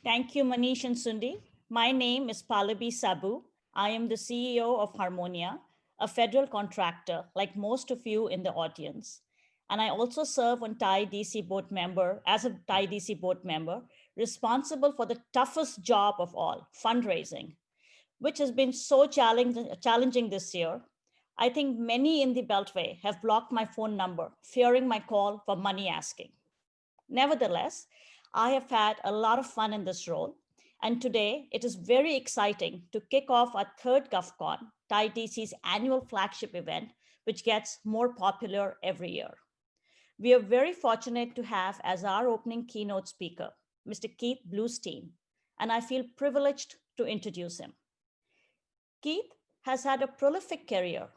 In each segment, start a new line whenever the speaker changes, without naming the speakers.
Thank you, Manish and Sundi. My name is Pallavi Sabu. I am the CEO of Harmonia, a federal contractor like most of you in the audience. And I also serve on Thai DC board member as a Thai DC board member, responsible for the toughest job of all, fundraising, which has been so challenging this year. I think many in the Beltway have blocked my phone number, fearing my call for money asking. Nevertheless, I have had a lot of fun in this role, and today it is very exciting to kick off our third GovCon, Thai DC's annual flagship event, which gets more popular every year. We are very fortunate to have as our opening keynote speaker, Mr. Keith Bluestein, and I feel privileged to introduce him. Keith has had a prolific career,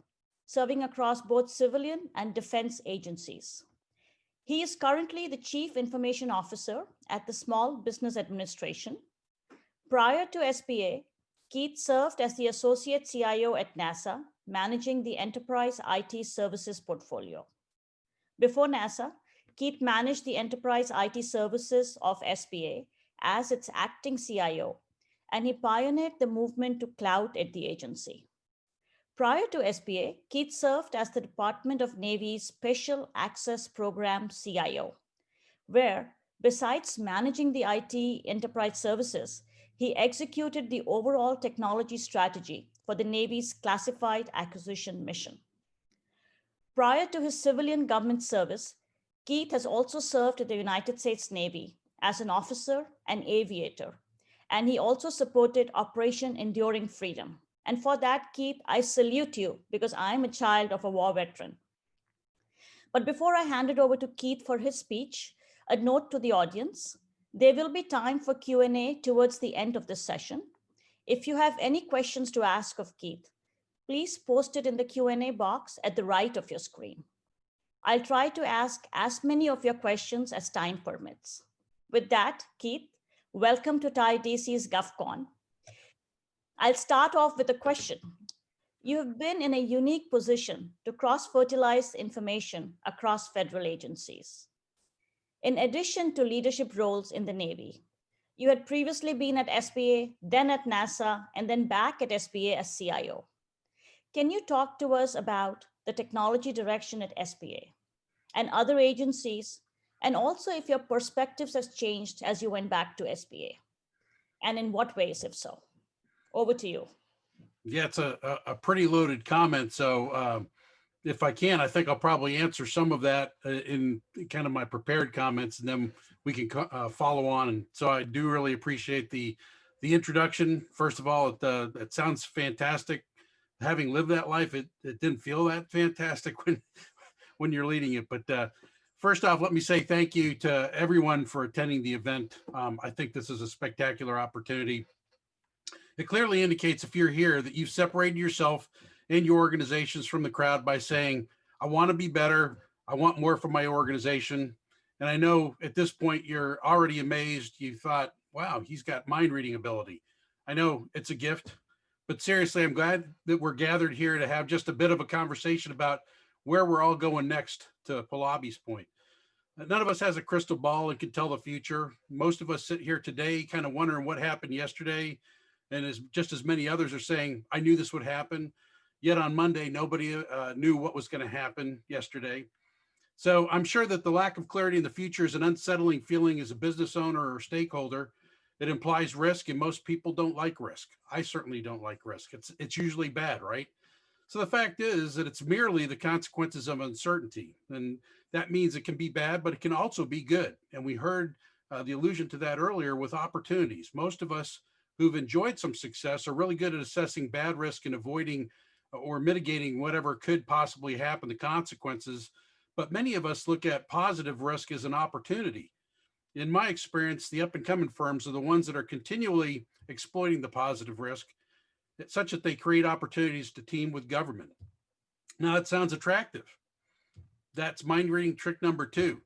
serving across both civilian and defense agencies. He is currently the Chief Information Officer at the Small Business Administration. Prior to SBA, Keith served as the Associate CIO at NASA, managing the Enterprise IT Services portfolio. Before NASA, Keith managed the Enterprise IT Services of SBA as its acting CIO, and he pioneered the movement to cloud at the agency. Prior to SBA, Keith served as the Department of Navy's Special Access Program CIO, where, besides managing the IT enterprise services, he executed the overall technology strategy for the Navy's classified acquisition mission. Prior to his civilian government service, Keith has also served in the United States Navy as an officer and aviator, and he also supported Operation Enduring Freedom. And for that, Keith, I salute you because I'm a child of a war veteran. But before I hand it over to Keith for his speech, a note to the audience. There will be time for Q&A towards the end of this session. If you have any questions to ask of Keith, please post it in the Q&A box at the right of your screen. I'll try to ask as many of your questions as time permits. With that, Keith, welcome to Thai DC's GovCon. I'll start off with a question. You have been in a unique position to cross-fertilize information across federal agencies. In addition to leadership roles in the Navy, you had previously been at SBA, then at NASA, and then back at SBA as CIO. Can you talk to us about the technology direction at SBA and other agencies, and also if your perspectives has changed as you went back to SBA, and in what ways, if so? Over to you.
Yeah, it's a pretty loaded comment. So if I can, I think I'll probably answer some of that in kind of my prepared comments, and then we can follow on. And so I do really appreciate the introduction. First of all, it sounds fantastic. Having lived that life, it didn't feel that fantastic when you're leading it. But first off, let me say thank you to everyone for attending the event. I think this is a spectacular opportunity. It clearly indicates, if you're here, that you've separated yourself and your organizations from the crowd by saying, I want to be better. I want more from my organization. And I know at this point, you're already amazed. You thought, wow, he's got mind reading ability. I know it's a gift, but seriously, I'm glad that we're gathered here to have just a bit of a conversation about where we're all going next, to Pallavi's point. None of us has a crystal ball and can tell the future. Most of us sit here today kind of wondering what happened yesterday. And just as many others are saying, I knew this would happen. Yet on Monday, nobody knew what was going to happen yesterday. So I'm sure that the lack of clarity in the future is an unsettling feeling as a business owner or stakeholder. It implies risk, and most people don't like risk. I certainly don't like risk. It's usually bad, right? So the fact is that it's merely the consequences of uncertainty. And that means it can be bad, but it can also be good. And we heard the allusion to that earlier with opportunities. Most of us who've enjoyed some success are really good at assessing bad risk and avoiding or mitigating whatever could possibly happen, the consequences. But many of us look at positive risk as an opportunity. In my experience, the up and coming firms are the ones that are continually exploiting the positive risk, such that they create opportunities to team with government. Now, that sounds attractive. That's mind reading trick number 2.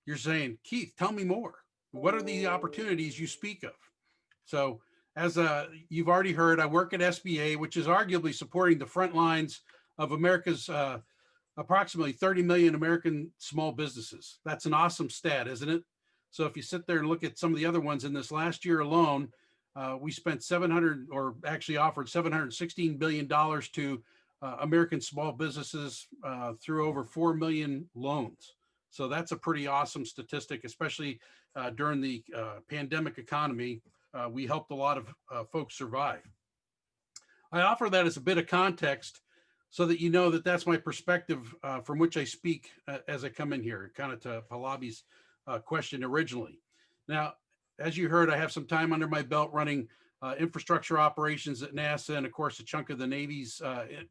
You're saying, Keith, tell me more. What are the opportunities you speak of? So, as you've already heard, I work at SBA, which is arguably supporting the front lines of America's approximately 30 million American small businesses. That's an awesome stat, isn't it? So if you sit there and look at some of the other ones in this last year alone, we spent 700, or actually offered $716 billion to American small businesses through over 4 million loans. So that's a pretty awesome statistic, especially during the pandemic economy. We helped a lot of folks survive. I offer that as a bit of context so that you know that that's my perspective from which I speak as I come in here, kind of to Pallavi's question originally. Now, as you heard, I have some time under my belt running infrastructure operations at NASA, and of course, a chunk of the Navy's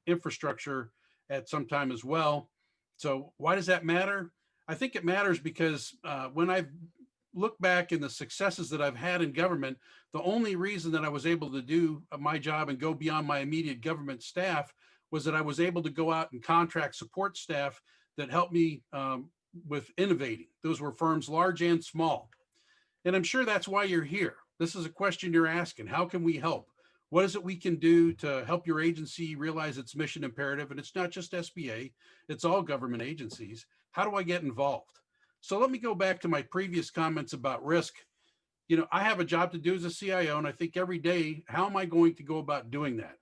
infrastructure at some time as well. So why does that matter? I think it matters because when I look back in the successes that I've had in government, the only reason that I was able to do my job and go beyond my immediate government staff was that I was able to go out and contract support staff that helped me with innovating. Those were firms large and small. And I'm sure that's why you're here. This is a question you're asking. How can we help? What is it we can do to help your agency realize its mission imperative? And it's not just SBA, it's all government agencies. How do I get involved? So let me go back to my previous comments about risk. You know, I have a job to do as a CIO, and I think every day, how am I going to go about doing that?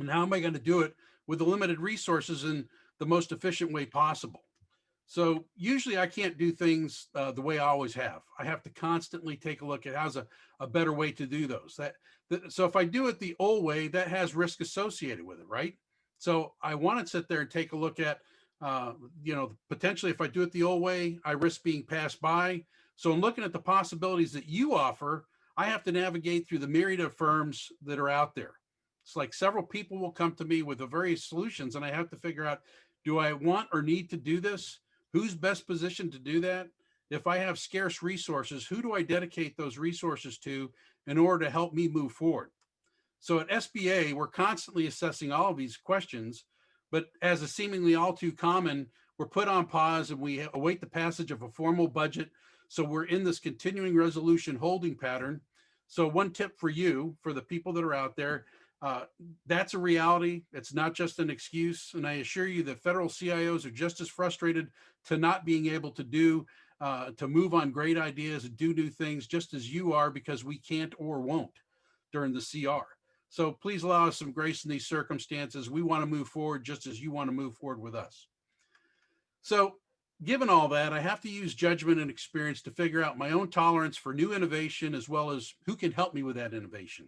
And how am I going to do it with the limited resources in the most efficient way possible? So usually I can't do things the way I always have. I have to constantly take a look at how's a better way to do those. So if I do it the old way, that has risk associated with it, right? So I want to sit there and take a look at, potentially if I do it the old way, I risk being passed by. So in looking at the possibilities that you offer, I have to navigate through the myriad of firms that are out there. It's like several people will come to me with the various solutions, and I have to figure out, do I want or need to do this? Who's best positioned to do that? If I have scarce resources, who do I dedicate those resources to in order to help me move forward? So at SBA, we're constantly assessing all of these questions, but as is seemingly all too common, we're put on pause and we await the passage of a formal budget. So we're in this continuing resolution holding pattern. So one tip for you, for the people that are out there, that's a reality. It's not just an excuse. And I assure you that federal CIOs are just as frustrated to not being able to move on great ideas and do new things just as you are, because we can't or won't during the CR. So please allow us some grace in these circumstances. We want to move forward just as you want to move forward with us. So given all that, I have to use judgment and experience to figure out my own tolerance for new innovation, as well as who can help me with that innovation.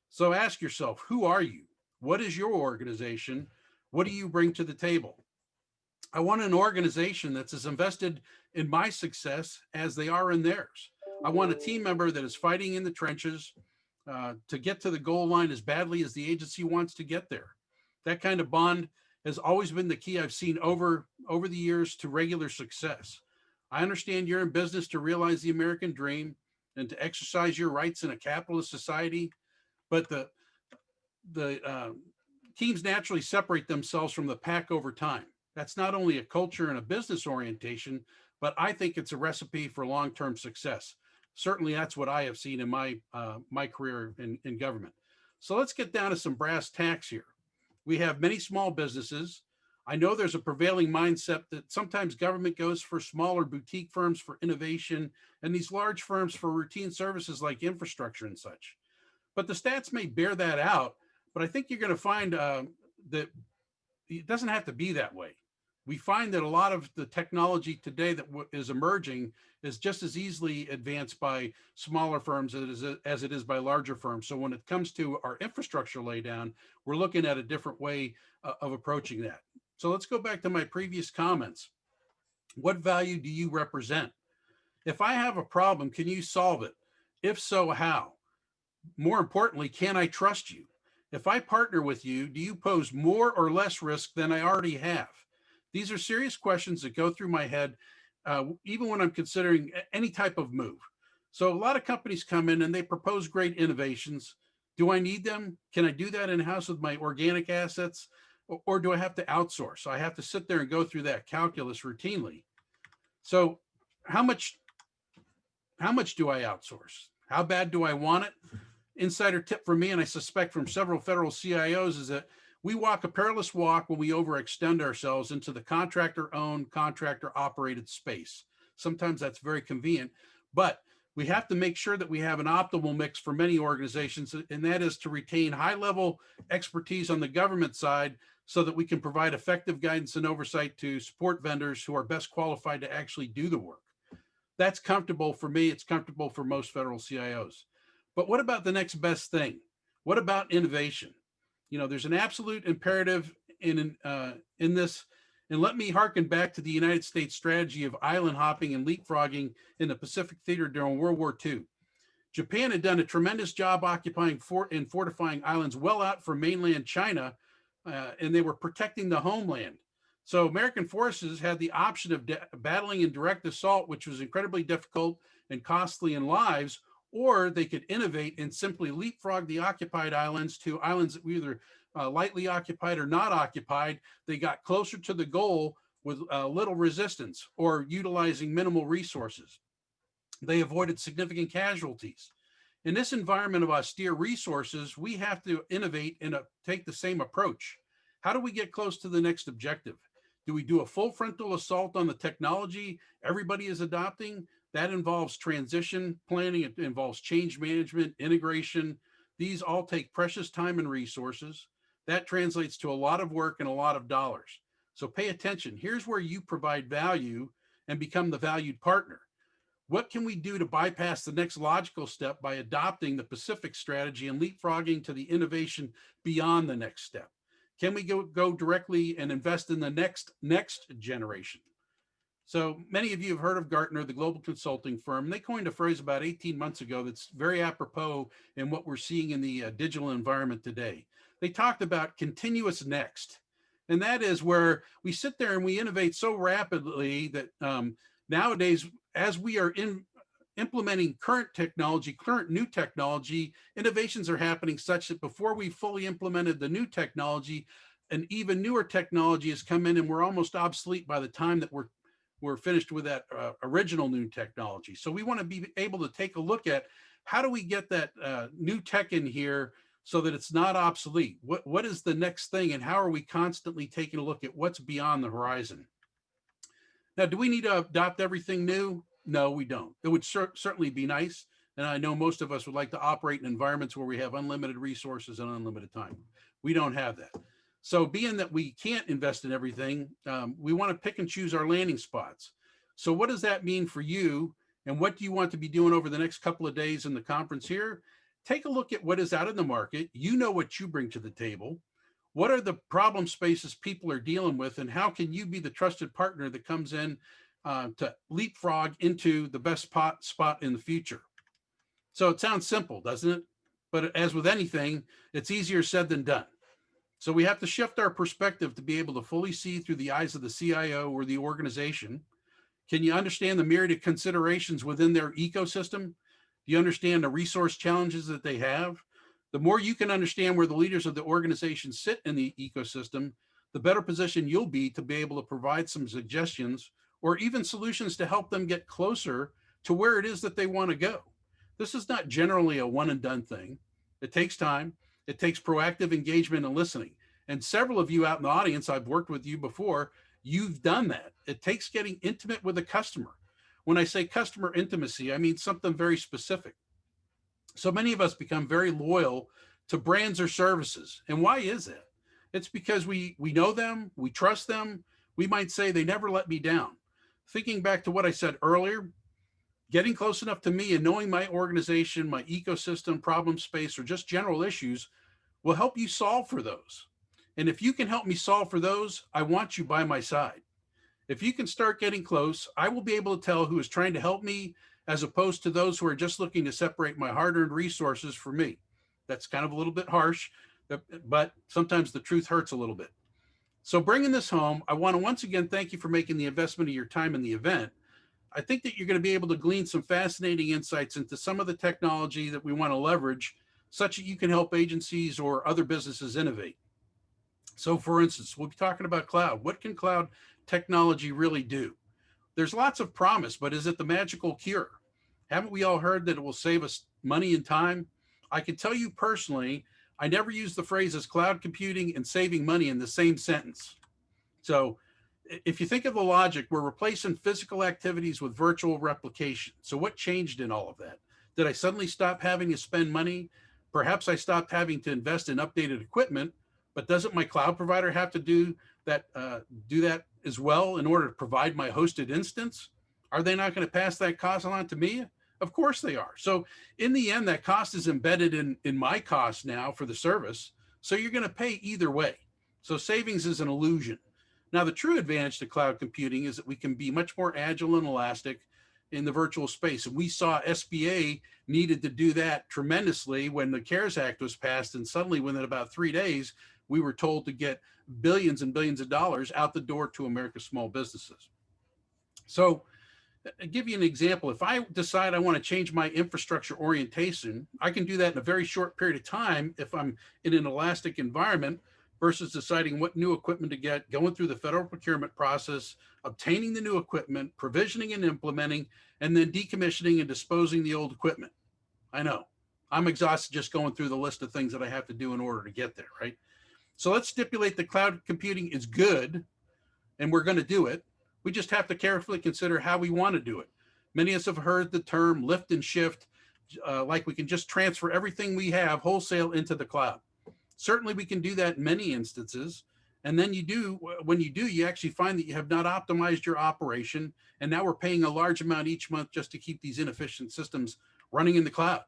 So ask yourself, who are you? What is your organization? What do you bring to the table? I want an organization that's as invested in my success as they are in theirs. I want a team member that is fighting in the trenches to get to the goal line as badly as the agency wants to get there. That kind of bond has always been the key I've seen over the years to regular success. I understand you're in business to realize the American dream and to exercise your rights in a capitalist society, but the teams naturally separate themselves from the pack over time. That's not only a culture and a business orientation, but I think it's a recipe for long-term success. Certainly, that's what I have seen in my career in government. So let's get down to some brass tacks here. We have many small businesses. I know there's a prevailing mindset that sometimes government goes for smaller boutique firms for innovation and these large firms for routine services like infrastructure and such. But the stats may bear that out, but I think you're going to find that it doesn't have to be that way. We find that a lot of the technology today that is emerging is just as easily advanced by smaller firms as it is by larger firms. So when it comes to our infrastructure laydown, we're looking at a different way of approaching that. So let's go back to my previous comments. What value do you represent? If I have a problem, can you solve it? If so, how? More importantly, can I trust you? If I partner with you, do you pose more or less risk than I already have? These are serious questions that go through my head, even when I'm considering any type of move. So a lot of companies come in and they propose great innovations. Do I need them? Can I do that in-house with my organic assets? Or do I have to outsource? I have to sit there and go through that calculus routinely. So how much do I outsource? How bad do I want it? Insider tip for me, and I suspect from several federal CIOs, is that we walk a perilous walk when we overextend ourselves into the contractor-owned, contractor-operated space. Sometimes that's very convenient, But we have to make sure that we have an optimal mix for many organizations, and that is to retain high level expertise on the government side so that we can provide effective guidance and oversight to support vendors who are best qualified to actually do the work. That's comfortable for me. It's comfortable for most federal CIOs. But what about the next best thing? What about innovation? There's an absolute imperative in this. And let me harken back to the United States strategy of island hopping and leapfrogging in the Pacific theater during World War II. Japan had done a tremendous job occupying and fortifying islands well out from mainland China, and they were protecting the homeland. So American forces had the option of battling in direct assault, which was incredibly difficult and costly in lives, or they could innovate and simply leapfrog the occupied islands to islands that were either lightly occupied or not occupied. They got closer to the goal with little resistance or utilizing minimal resources. They avoided significant casualties. In this environment of austere resources, we have to innovate and take the same approach. How do we get close to the next objective? Do we do a full frontal assault on the technology everybody is adopting? That involves transition planning, it involves change management, integration. These all take precious time and resources. That translates to a lot of work and a lot of dollars. So pay attention. Here's where you provide value and become the valued partner. What can we do to bypass the next logical step by adopting the Pacific strategy and leapfrogging to the innovation beyond the next step? Can we go directly and invest in the next generation? So many of you have heard of Gartner, the global consulting firm. They coined a phrase about 18 months ago that's very apropos in what we're seeing in the digital environment today. They talked about continuous next. And that is where we sit there and we innovate so rapidly that nowadays, as we are implementing current new technology, innovations are happening such that before we fully implemented the new technology, an even newer technology has come in and we're almost obsolete by the time that we're finished with that original new technology. So we want to be able to take a look at how do we get that new tech in here so that it's not obsolete? What is the next thing, and how are we constantly taking a look at what's beyond the horizon? Now, do we need to adopt everything new? No, we don't. It would certainly be nice. And I know most of us would like to operate in environments where we have unlimited resources and unlimited time. We don't have that. So being that we can't invest in everything, we want to pick and choose our landing spots. So what does that mean for you? And what do you want to be doing over the next couple of days in the conference here? Take a look at what is out in the market. You know what you bring to the table. What are the problem spaces people are dealing with, and how can you be the trusted partner that comes in to leapfrog into the best spot in the future? So it sounds simple, doesn't it? But as with anything, it's easier said than done. So we have to shift our perspective to be able to fully see through the eyes of the CIO or the organization. Can you understand the myriad of considerations within their ecosystem? Do you understand the resource challenges that they have? The more you can understand where the leaders of the organization sit in the ecosystem, the better position you'll be to be able to provide some suggestions or even solutions to help them get closer to where it is that they want to go. This is not generally a one and done thing. It takes time. It takes proactive engagement and listening. And several of you out in the audience, I've worked with you before, you've done that. It takes getting intimate with the customer. When I say customer intimacy, I mean something very specific. So many of us become very loyal to brands or services. And why is that? It's because we know them, we trust them. We might say they never let me down. Thinking back to what I said earlier, getting close enough to me and knowing my organization, my ecosystem, problem space, or just general issues will help you solve for those. And if you can help me solve for those, I want you by my side. If you can start getting close, I will be able to tell who is trying to help me as opposed to those who are just looking to separate my hard-earned resources from me. That's kind of a little bit harsh, but sometimes the truth hurts a little bit. So bringing this home, I want to once again thank you for making the investment of your time in the event. I think that you're going to be able to glean some fascinating insights into some of the technology that we want to leverage such that you can help agencies or other businesses innovate. So for instance, we'll be talking about cloud. What can cloud technology really do? There's lots of promise, but is it the magical cure? Haven't we all heard that it will save us money and time? I can tell you personally, I never use the phrases cloud computing and saving money in the same sentence. So if you think of the logic, we're replacing physical activities with virtual replication. So what changed in all of that? Did I suddenly stop having to spend money? Perhaps I stopped having to invest in updated equipment, but doesn't my cloud provider have to do that as well in order to provide my hosted instance? Are they not going to pass that cost on to me? Of course they are. So in the end, that cost is embedded in my cost now for the service. So you're going to pay either way. So savings is an illusion. Now, the true advantage to cloud computing is that we can be much more agile and elastic in the virtual space. And we saw SBA needed to do that tremendously when the CARES Act was passed. And suddenly, within about 3 days, we were told to get billions and billions of dollars out the door to America's small businesses. So I'll give you an example. If I decide I want to change my infrastructure orientation, I can do that in a very short period of time if I'm in an elastic environment versus deciding what new equipment to get, going through the federal procurement process, obtaining the new equipment, provisioning and implementing, and then decommissioning and disposing the old equipment. I know. I'm exhausted just going through the list of things that I have to do in order to get there, right? So let's stipulate that cloud computing is good and we're going to do it. We just have to carefully consider how we want to do it. Many of us have heard the term lift and shift, like we can just transfer everything we have wholesale into the cloud. Certainly we can do that in many instances. And then when you do, you actually find that you have not optimized your operation. And now we're paying a large amount each month just to keep these inefficient systems running in the cloud.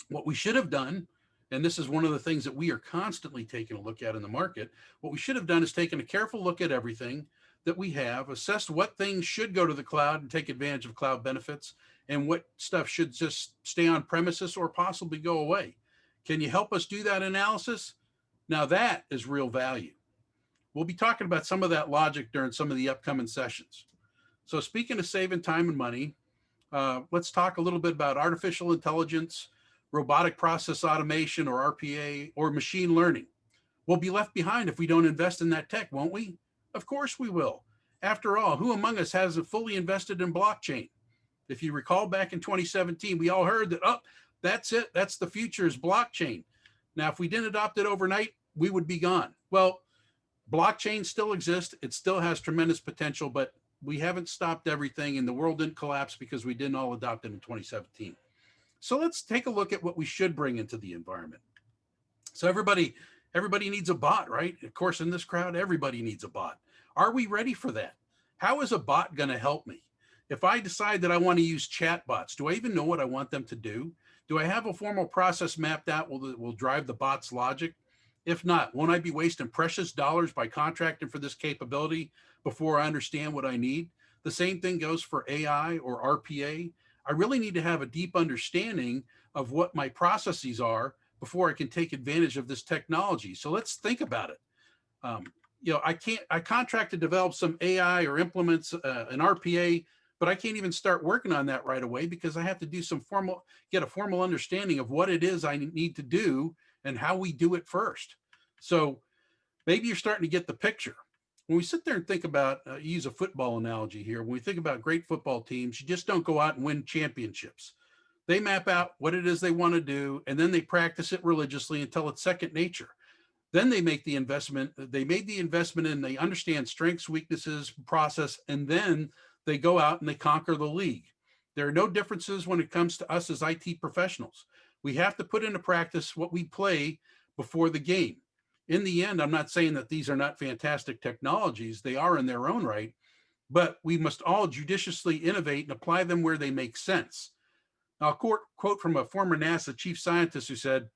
What we should have done, and this is one of the things that we are constantly taking a look at in the market, what we should have done is taken a careful look at everything that we have, assessed what things should go to the cloud and take advantage of cloud benefits, and what stuff should just stay on premises or possibly go away. Can you help us do that analysis? Now that is real value. We'll be talking about some of that logic during some of the upcoming sessions. So speaking of saving time and money, let's talk a little bit about artificial intelligence, robotic process automation or RPA, or machine learning. We'll be left behind if we don't invest in that tech, won't we? Of course we will. After all, who among us hasn't fully invested in blockchain? If you recall back in 2017, we all heard that, oh, that's it. That's the future is blockchain. Now, if we didn't adopt it overnight, we would be gone. Well, blockchain still exists. It still has tremendous potential, but we haven't stopped everything and the world didn't collapse because we didn't all adopt it in 2017. So let's take a look at what we should bring into the environment. So everybody needs a bot, right? Of course, in this crowd, everybody needs a bot. Are we ready for that? How is a bot going to help me? If I decide that I want to use chat bots, do I even know what I want them to do? Do I have a formal process mapped out that will drive the bot's logic? If not, won't I be wasting precious dollars by contracting for this capability before I understand what I need? The same thing goes for AI or RPA. I really need to have a deep understanding of what my processes are before I can take advantage of this technology. So let's think about it. I contract to develop some AI or implements an RPA, but I can't even start working on that right away because I have to do get a formal understanding of what it is I need to do and how we do it first. So maybe you're starting to get the picture. When we sit there and think about, use a football analogy here, when we think about great football teams, you just don't go out and win championships. They map out what it is they want to do, and then they practice it religiously until it's second nature. Then they make the investment. They made the investment and they understand strengths, weaknesses, process, and then they go out and they conquer the league. There are no differences when it comes to us as IT professionals. We have to put into practice what we play before the game. In the end, I'm not saying that these are not fantastic technologies. They are in their own right, but we must all judiciously innovate and apply them where they make sense. I'll quote from a former NASA chief scientist who said,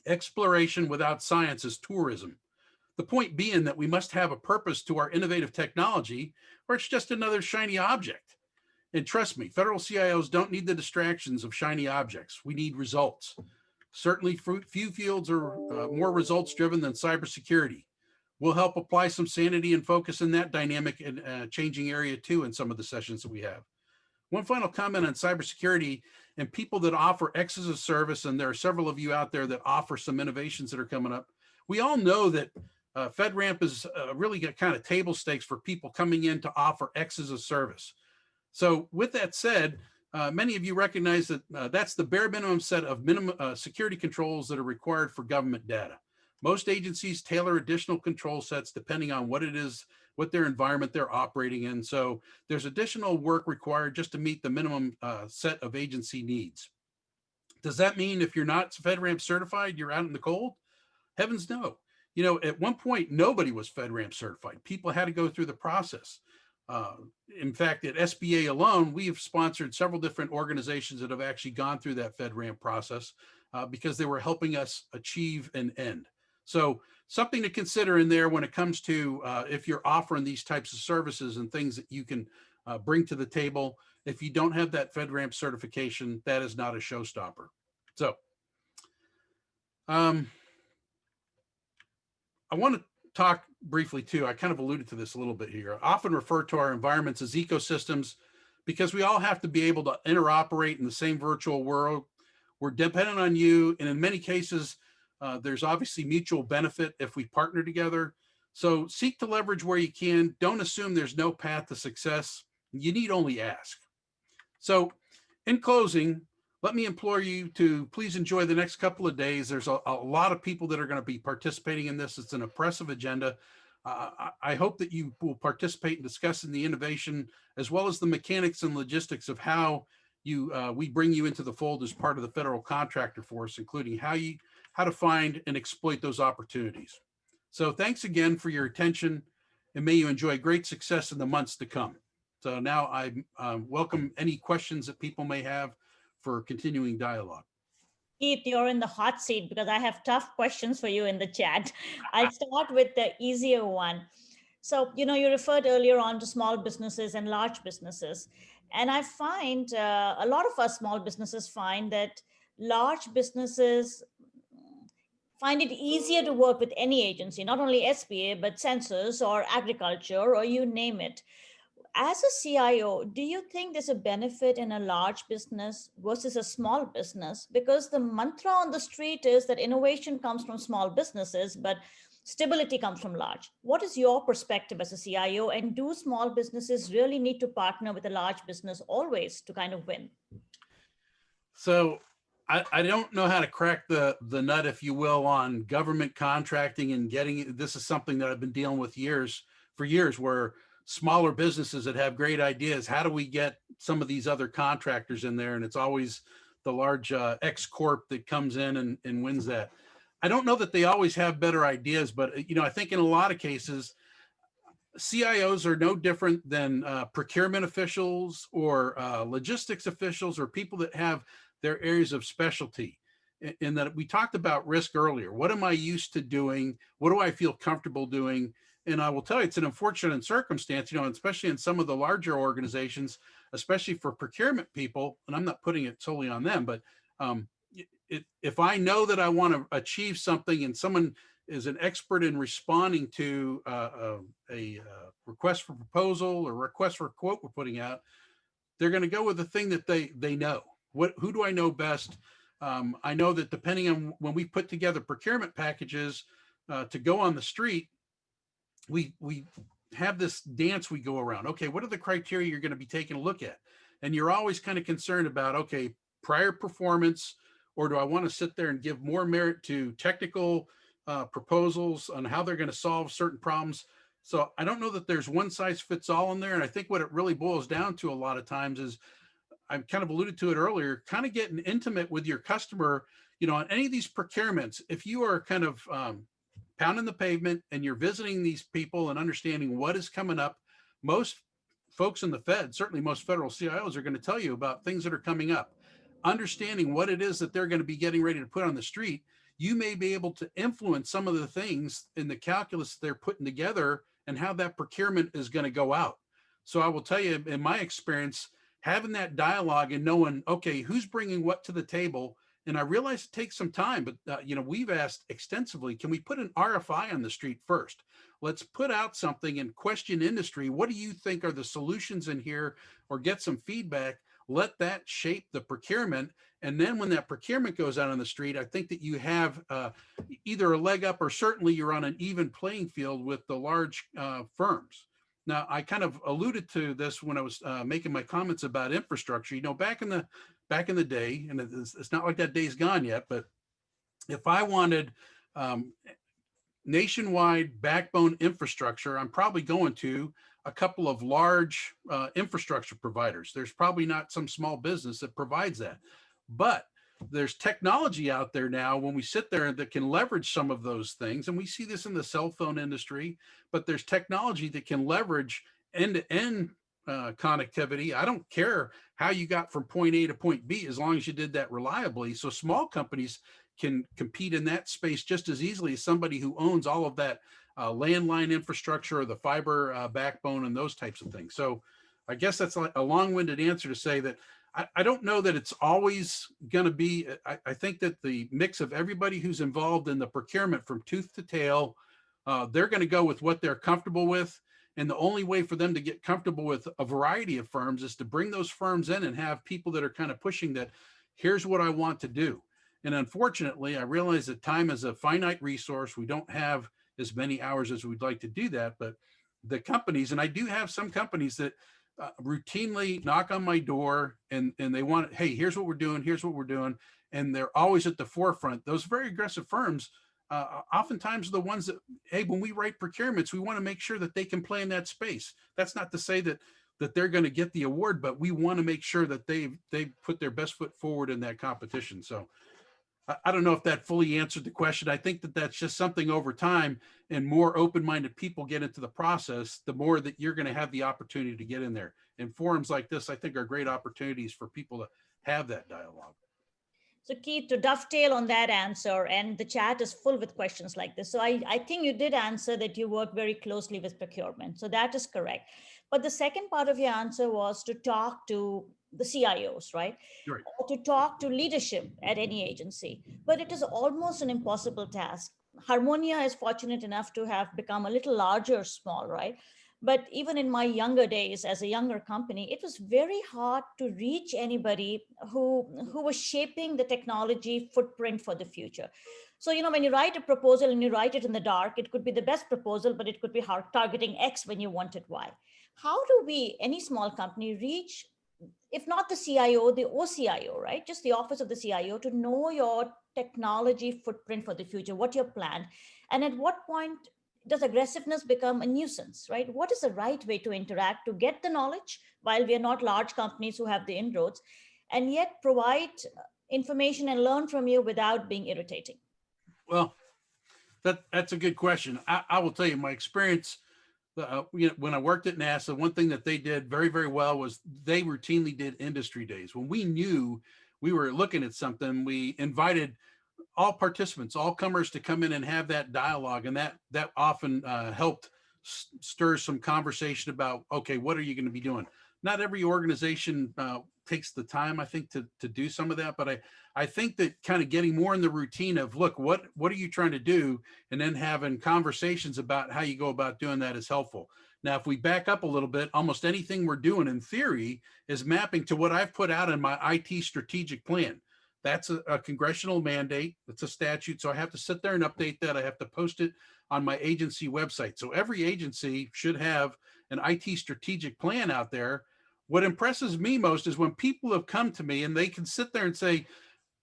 "Exploration without science is tourism." The point being that we must have a purpose to our innovative technology, or it's just another shiny object. And trust me, federal CIOs don't need the distractions of shiny objects. We need results. Certainly, few fields are more results driven than cybersecurity. We'll help apply some sanity and focus in that dynamic and changing area too in some of the sessions that we have. One final comment on cybersecurity and people that offer X as a service, and there are several of you out there that offer some innovations that are coming up. We all know that FedRAMP is really got kind of table stakes for people coming in to offer X as a service. So with that said, many of you recognize that that's the bare minimum set of minimum security controls that are required for government data. Most agencies tailor additional control sets depending on what it is what their environment they're operating in. So there's additional work required just to meet the minimum set of agency needs. Does that mean if you're not FedRAMP certified, you're out in the cold? Heavens no. At one point, nobody was FedRAMP certified. People had to go through the process. Uh, in fact, at SBA alone, we have sponsored several different organizations that have actually gone through that FedRAMP process because they were helping us achieve an end. So something to consider in there when it comes to if you're offering these types of services and things that you can bring to the table. If you don't have that FedRAMP certification, that is not a showstopper. So I want to talk briefly too. I kind of alluded to this a little bit here. I often refer to our environments as ecosystems because we all have to be able to interoperate in the same virtual world. We're dependent on you, and in many cases, there's obviously mutual benefit if we partner together. So seek to leverage where you can. Don't assume there's no path to success. You need only ask. So in closing, let me implore you to please enjoy the next couple of days. There's a lot of people that are going to be participating in this. It's an impressive agenda. I hope that you will participate in discussing the innovation as well as the mechanics and logistics of how we bring you into the fold as part of the federal contractor force, including how to find and exploit those opportunities. So thanks again for your attention, and may you enjoy great success in the months to come. So now I welcome any questions that people may have for continuing dialogue.
Keith, you're in the hot seat because I have tough questions for you in the chat. I'll start with the easier one. So, you referred earlier on to small businesses and large businesses. And I find a lot of us small businesses find that large businesses find it easier to work with any agency, not only SBA, but census or agriculture or you name it. As a CIO, do you think there's a benefit in a large business versus a small business? Because the mantra on the street is that innovation comes from small businesses, but stability comes from large. What is your perspective as a CIO? And do small businesses really need to partner with a large business always to kind of win?
So I don't know how to crack the nut, if you will, on government contracting and getting, this is something that I've been dealing with for years, where smaller businesses that have great ideas, how do we get some of these other contractors in there? And it's always the large X Corp that comes in and wins that. I don't know that they always have better ideas, but I think in a lot of cases, CIOs are no different than procurement officials or logistics officials or people that have their areas of specialty. In that we talked about risk earlier. What am I used to doing? What do I feel comfortable doing? And I will tell you, it's an unfortunate circumstance, especially in some of the larger organizations, especially for procurement people, and I'm not putting it solely on them, but if I know that I want to achieve something and someone is an expert in responding to a request for proposal or request for a quote we're putting out, they're going to go with the thing that they know. Who do I know best? I know that depending on when we put together procurement packages to go on the street, we have this dance we go around. Okay, what are the criteria you're going to be taking a look at? And you're always kind of concerned about, okay, prior performance, or do I want to sit there and give more merit to technical proposals on how they're going to solve certain problems? So I don't know that there's one size fits all in there. And I think what it really boils down to a lot of times is, I've kind of alluded to it earlier, kind of getting intimate with your customer, on any of these procurements. If you are kind of pounding the pavement and you're visiting these people and understanding what is coming up, most folks in the Fed, certainly most federal CIOs, are going to tell you about things that are coming up. Understanding what it is that they're going to be getting ready to put on the street, you may be able to influence some of the things in the calculus they're putting together and how that procurement is going to go out. So I will tell you, in my experience, having that dialogue and knowing, okay, who's bringing what to the table. And I realize it takes some time, but we've asked extensively, can we put an RFI on the street first? Let's put out something and question industry. What do you think are the solutions in here, or get some feedback? Let that shape the procurement. And then when that procurement goes out on the street, I think that you have either a leg up, or certainly you're on an even playing field with the large firms. Now, I kind of alluded to this when I was making my comments about infrastructure. Back in the day, and it's not like that day's gone yet, but if I wanted nationwide backbone infrastructure, I'm probably going to a couple of large infrastructure providers. There's probably not some small business that provides that, but there's technology out there now when we sit there that can leverage some of those things. And we see this in the cell phone industry, but there's technology that can leverage end-to-end connectivity. I don't care how you got from point A to point B, as long as you did that reliably. So small companies can compete in that space just as easily as somebody who owns all of that landline infrastructure or the fiber backbone and those types of things. So I guess that's like a long-winded answer to say that I don't know that it's always going to be. I think that the mix of everybody who's involved in the procurement from tooth to tail, they're going to go with what they're comfortable with. And the only way for them to get comfortable with a variety of firms is to bring those firms in and have people that are kind of pushing that, here's what I want to do. And unfortunately, I realize that time is a finite resource. We don't have as many hours as we'd like to do that, but the companies, and I do have some companies that routinely knock on my door and they want, hey, here's what we're doing, here's what we're doing. And they're always at the forefront. Those very aggressive firms oftentimes are the ones that, hey, when we write procurements, we want to make sure that they can play in that space. That's not to say that they're going to get the award, but we want to make sure that they put their best foot forward in that competition. So I don't know if that fully answered the question. I think that that's just something over time, and more open-minded people get into the process, the more that you're going to have the opportunity to get in there. And forums like this, I think, are great opportunities for people to have that dialogue.
So Keith, to dovetail on that answer, and the chat is full with questions like this. So I think you did answer that you work very closely with procurement. So that is correct. But the second part of your answer was to talk to the CIOs, right?
Right.
Or to talk to leadership at any agency. But it is almost an impossible task. Harmonia is fortunate enough to have become a little larger, small, right? But even in my younger days as a younger company, it was very hard to reach anybody who was shaping the technology footprint for the future. So, when you write a proposal and you write it in the dark, it could be the best proposal, but it could be hard targeting X when you wanted Y. How do we, any small company, reach, if not the CIO, the OCIO, right? Just the office of the CIO, to know your technology footprint for the future, what your plan, and at what point does aggressiveness become a nuisance, right? What is the right way to interact to get the knowledge while we are not large companies who have the inroads, and yet provide information and learn from you without being irritating?
Well, that's a good question. I will tell you my experience. When I worked at NASA, one thing that they did very, very well was they routinely did industry days. When we knew we were looking at something, we invited all participants, all comers, to come in and have that dialogue, and that often helped stir some conversation about, okay, what are you going to be doing? Not every organization takes the time, I think, to do some of that, but I think that kind of getting more in the routine of, look, what are you trying to do, and then having conversations about how you go about doing that is helpful. Now, if we back up a little bit, almost anything we're doing in theory is mapping to what I've put out in my IT strategic plan. That's a congressional mandate. It's a statute. So I have to sit there and update that. I have to post it on my agency website. So every agency should have an IT strategic plan out there. What impresses me most is when people have come to me and they can sit there and say,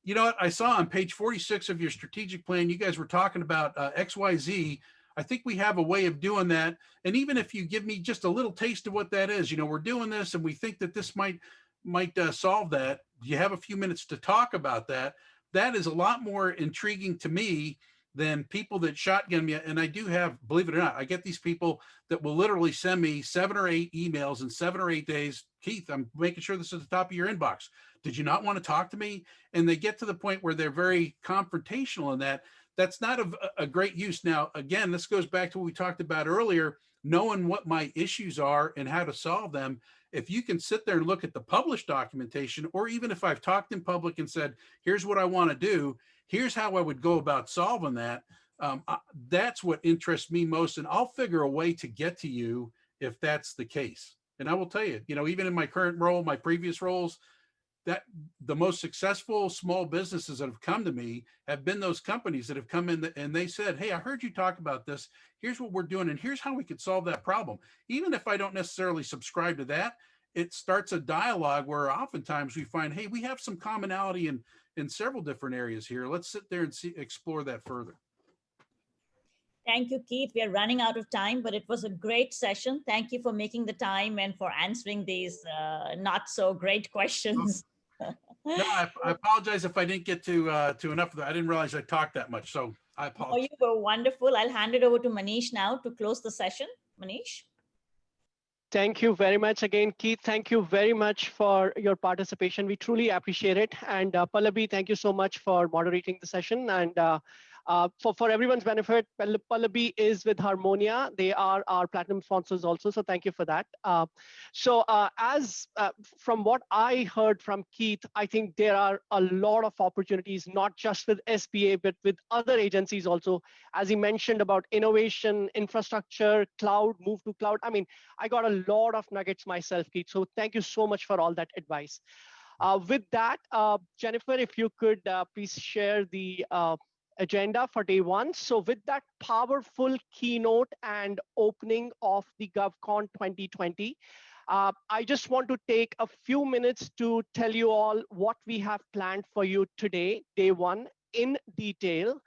you know what, I saw on page 46 of your strategic plan, you guys were talking about XYZ. I think we have a way of doing that. And even if you give me just a little taste of what that is, we're doing this and we think that this might solve that. You have a few minutes to talk about that. That is a lot more intriguing to me than people that shotgun me. And I do have, believe it or not, I get these people that will literally send me 7 or 8 emails in 7 or 8 days. Keith, I'm making sure this is at the top of your inbox. Did you not want to talk to me? And they get to the point where they're very confrontational in that. That's not a great use. Now, again, this goes back to what we talked about earlier, knowing what my issues are and how to solve them. If you can sit there and look at the published documentation, or even if I've talked in public and said, here's what I want to do, here's how I would go about solving that. That's what interests me most. And I'll figure a way to get to you if that's the case. And I will tell you, even in my current role, my previous roles, that the most successful small businesses that have come to me have been those companies that have come in and they said, hey, I heard you talk about this. Here's what we're doing. And here's how we could solve that problem. Even if I don't necessarily subscribe to that, it starts a dialogue where oftentimes we find, hey, we have some commonality in several different areas here. Let's sit there and explore that further.
Thank you, Keith. We are running out of time, but it was a great session. Thank you for making the time and for answering these not so great questions.
No, I apologize if I didn't get to enough of that. I didn't realize I talked that much, so I
Oh,
apologize.
you were wonderful. I'll hand it over to Manish now to close the session. Manish?
Thank you very much again, Keith. Thank you very much for your participation. We truly appreciate it. And Pallavi, thank you so much for moderating the session. And for everyone's benefit, Pallavi is with Harmonia. They are our platinum sponsors also. So thank you for that. From what I heard from Keith, I think there are a lot of opportunities, not just with SBA, but with other agencies also. As he mentioned about innovation, infrastructure, cloud, move to cloud. I mean, I got a lot of nuggets myself, Keith. So thank you so much for all that advice. With that, Jennifer, if you could please share the agenda for day one. So with that powerful keynote and opening of the GovCon 2020, I just want to take a few minutes to tell you all what we have planned for you today, day one, in detail.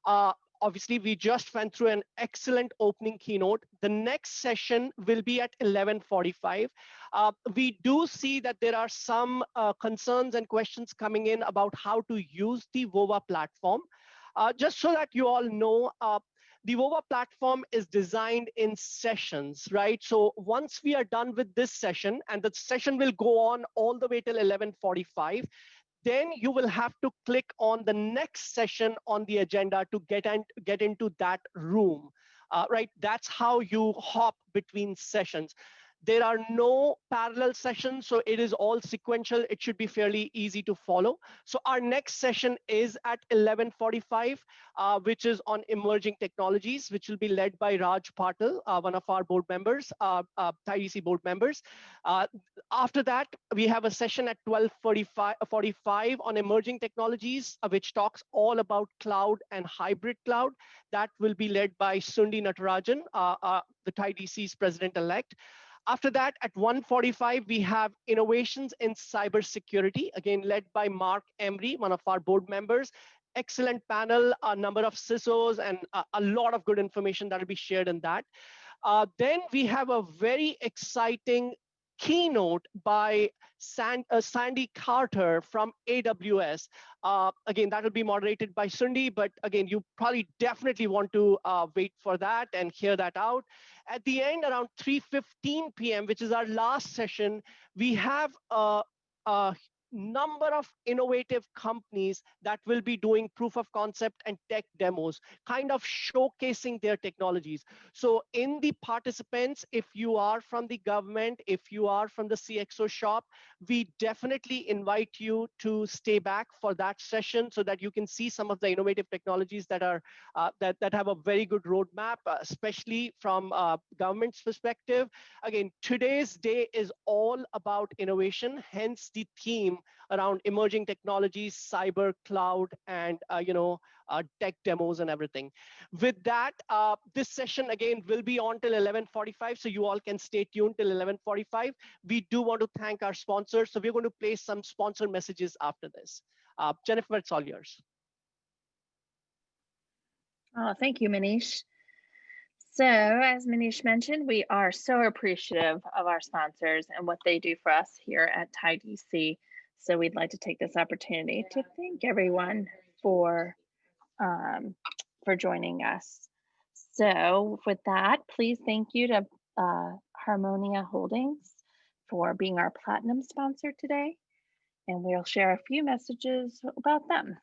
Obviously, we just went through an excellent opening keynote. The next session will be at 11:45. We do see that there are some concerns and questions coming in about how to use the VOVA platform. Just so that you all know, the VOVA platform is designed in sessions, right? So once we are done with this session, and the session will go on all the way till 11:45, then you will have to click on the next session on the agenda to get into that room, right? That's how you hop between sessions. There are no parallel sessions, so it is all sequential. It should be fairly easy to follow. So our next session is at 11:45, which is on emerging technologies, which will be led by Raj Patil, one of our board members, TIDC board members. After that, we have a session at 12:45 on emerging technologies, which talks all about cloud and hybrid cloud. That will be led by Sundi Natarajan, the TIDC's president-elect. After that, at 1:45, we have innovations in cybersecurity, again, led by Mark Emery, one of our board members. Excellent panel, a number of CISOs, and a lot of good information that will be shared in that. Then we have a very exciting keynote by Sandy Carter from AWS. Again, that will be moderated by Sundi, but again, you probably definitely want to wait for that and hear that out. At the end, around 3:15 p.m., which is our last session, we have a number of innovative companies that will be doing proof of concept and tech demos, kind of showcasing their technologies. So in the participants, if you are from the government, if you are from the CXO shop, we definitely invite you to stay back for that session so that you can see some of the innovative technologies that are that have a very good roadmap, especially from government's perspective. Again, today's day is all about innovation, hence the theme around emerging technologies, cyber, cloud, and tech demos and everything. With that, this session again will be on till 11:45, so you all can stay tuned till 11:45. We do want to thank our sponsors, so we're going to play some sponsor messages after this. Jennifer, it's all yours.
Oh, thank you, Manish. So as Manish mentioned, we are so appreciative of our sponsors and what they do for us here at TIDC. So we'd like to take this opportunity to thank everyone for joining us. So with that, please thank you to Harmonia Holdings for being our platinum sponsor today. And we'll share a few messages about them.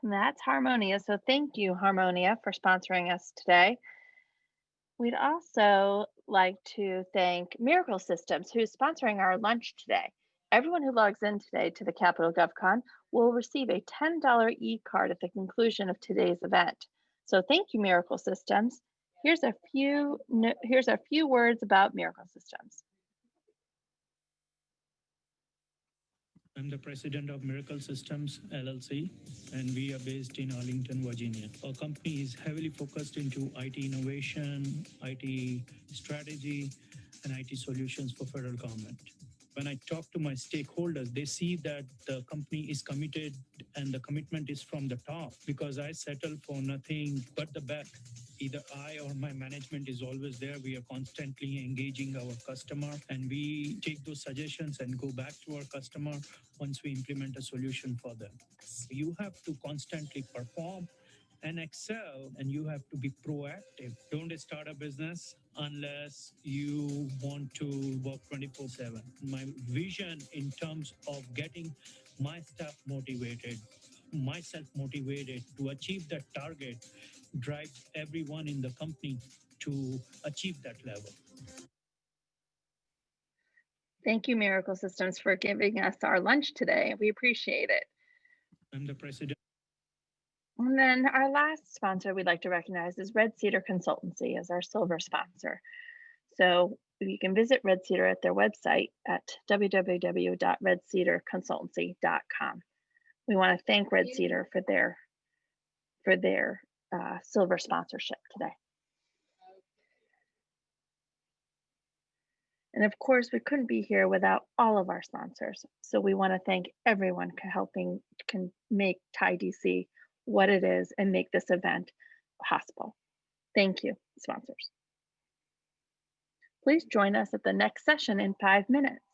And that's Harmonia. So thank you, Harmonia, for sponsoring us today. We'd also like to thank Miracle Systems, who's sponsoring our lunch today. Everyone who logs in today to the Capitol GovCon will receive a $10 e-card at the conclusion of today's event. So thank you, Miracle Systems. Here's a few words about Miracle Systems.
I'm the president of Miracle Systems LLC, and we are based in Arlington, Virginia. Our company is heavily focused into IT innovation, IT strategy, and IT solutions for federal government. When I talk to my stakeholders, they see that the company is committed and the commitment is from the top, because I settle for nothing but the best. Either I or my management is always there. We are constantly engaging our customer, and we take those suggestions and go back to our customer once we implement a solution for them. You have to constantly perform and excel, and you have to be proactive. Don't start a business unless you want to work 24/7. My vision in terms of getting my staff motivated, myself motivated to achieve that target, drives everyone in the company to achieve that level.
Thank you, Miracle Systems, for giving us our lunch today. We appreciate it.
I'm the president.
And then our last sponsor we'd like to recognize is Red Cedar Consultancy as our silver sponsor. So you can visit Red Cedar at their website at www.redcedarconsultancy.com. We want to thank Red Cedar for their silver sponsorship today. And of course, we couldn't be here without all of our sponsors. So we want to thank everyone helping can make TIE DC what it is and make this event possible. Thank you, sponsors. Please join us at the next session in 5 minutes.